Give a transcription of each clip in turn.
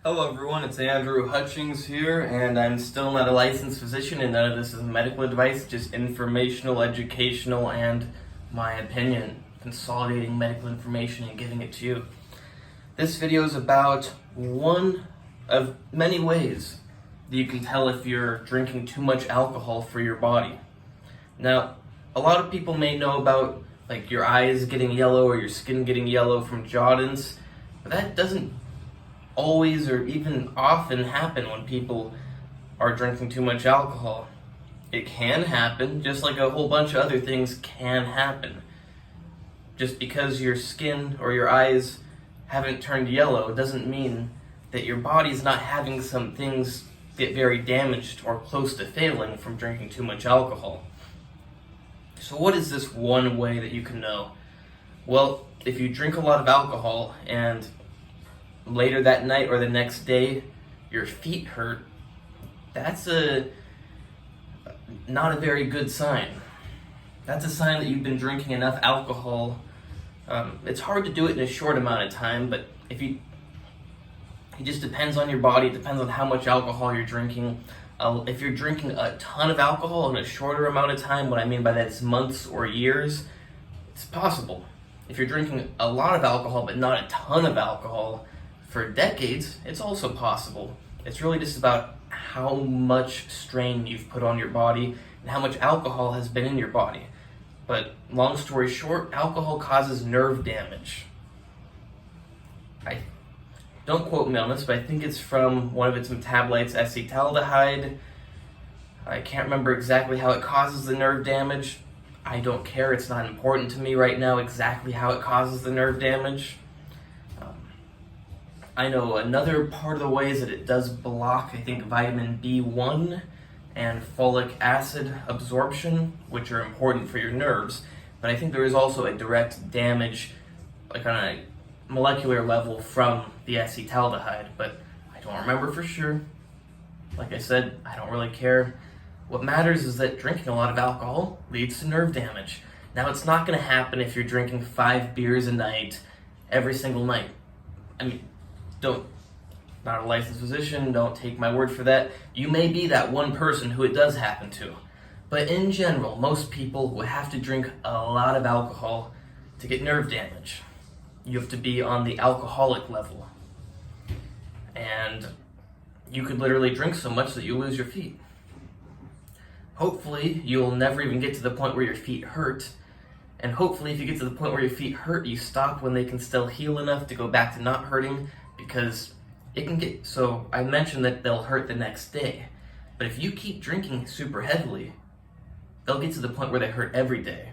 Hello everyone, it's Andrew Hutchings here, and I'm still not a licensed physician, and none of this is medical advice, just informational, educational, and my opinion, consolidating medical information and giving it to you. This video is about one of many ways that you can tell if you're drinking too much alcohol for your body. Now, a lot of people may know about like your eyes getting yellow or your skin getting yellow from jaundice, but that doesn't always or even often happen when people are drinking too much alcohol. It can happen, just like a whole bunch of other things can happen. Just because your skin or your eyes haven't turned yellow doesn't mean that your body's not having some things get very damaged or close to failing from drinking too much alcohol. So what is this one way that you can know? Well, if you drink a lot of alcohol and later that night or the next day your feet hurt, that's not a very good sign. That's a sign that you've been drinking enough alcohol. It's hard to do it in a short amount of time, but it just depends on your body. It depends on how much alcohol you're drinking. If you're drinking a ton of alcohol in a shorter amount of time, what I mean by that is months or years, it's possible. If you're drinking a lot of alcohol but not a ton of alcohol for decades, it's also possible. It's really just about how much strain you've put on your body and how much alcohol has been in your body. But long story short, alcohol causes nerve damage. Don't quote me on this, but I think it's from one of its metabolites, acetaldehyde. I can't remember exactly how it causes the nerve damage. I don't care, it's not important to me right now exactly how it causes the nerve damage. I know another part of the ways that it does block, I think, vitamin B1 and folic acid absorption, which are important for your nerves, but I think there is also a direct damage, like on a molecular level, from the acetaldehyde, but I don't remember for sure. Like I said, I don't really care. What matters is that drinking a lot of alcohol leads to nerve damage. Now, it's not going to happen if you're drinking 5 beers a night, every single night. I mean, not a licensed physician, don't take my word for that. You may be that one person who it does happen to. But in general, most people will have to drink a lot of alcohol to get nerve damage. You have to be on the alcoholic level. And you could literally drink so much that you lose your feet. Hopefully, you'll never even get to the point where your feet hurt. And hopefully, if you get to the point where your feet hurt, you stop when they can still heal enough to go back to not hurting, because it can get, so I mentioned that they'll hurt the next day. But if you keep drinking super heavily, they'll get to the point where they hurt every day.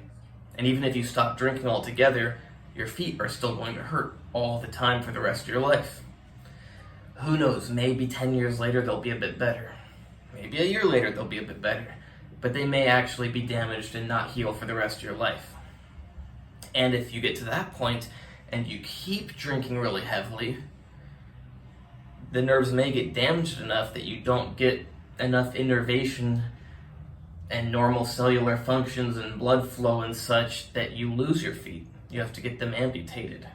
And even if you stop drinking altogether, your feet are still going to hurt all the time for the rest of your life. Who knows, maybe 10 years later they'll be a bit better. Maybe a year later they'll be a bit better. But they may actually be damaged and not heal for the rest of your life. And if you get to that point and you keep drinking really heavily, the nerves may get damaged enough that you don't get enough innervation and normal cellular functions and blood flow and such that you lose your feet. You have to get them amputated.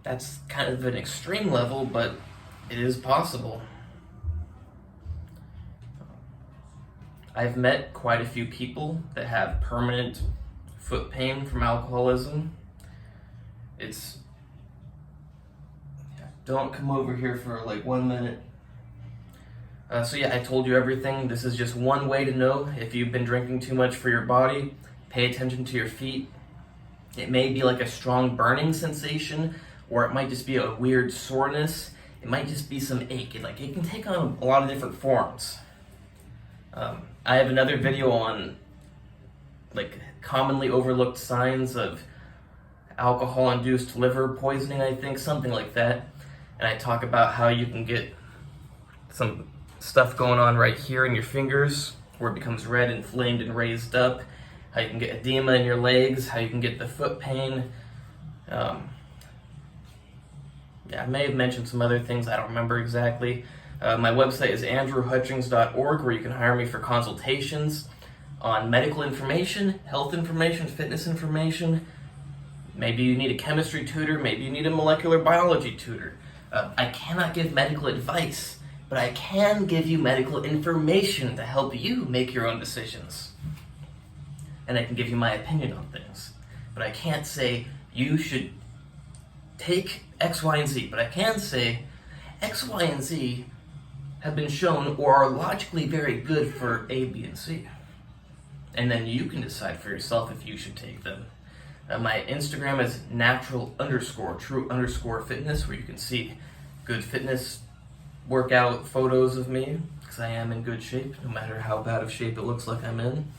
That's kind of an extreme level, but it is possible. I've met quite a few people that have permanent foot pain from alcoholism. Don't come over here for like 1 minute. So yeah, I told you everything. This is just one way to know if you've been drinking too much for your body. Pay attention to your feet. It may be like a strong burning sensation, or it might just be a weird soreness. It might just be some ache. It can take on a lot of different forms. I have another video on like commonly overlooked signs of alcohol-induced liver poisoning, I think, something like that. And I talk about how you can get some stuff going on right here in your fingers where it becomes red, inflamed, and raised up. How you can get edema in your legs, how you can get the foot pain. I may have mentioned some other things, I don't remember exactly. My website is andrewhutchings.org, where you can hire me for consultations on medical information, health information, fitness information. Maybe you need a chemistry tutor, maybe you need a molecular biology tutor. I cannot give medical advice, but I can give you medical information to help you make your own decisions. And I can give you my opinion on things. But I can't say you should take X, Y, and Z. But I can say X, Y, and Z have been shown or are logically very good for A, B, and C. And then you can decide for yourself if you should take them. My Instagram is natural_true_fitness, where you can see good fitness workout photos of me, because I am in good shape, no matter how bad of shape it looks like I'm in.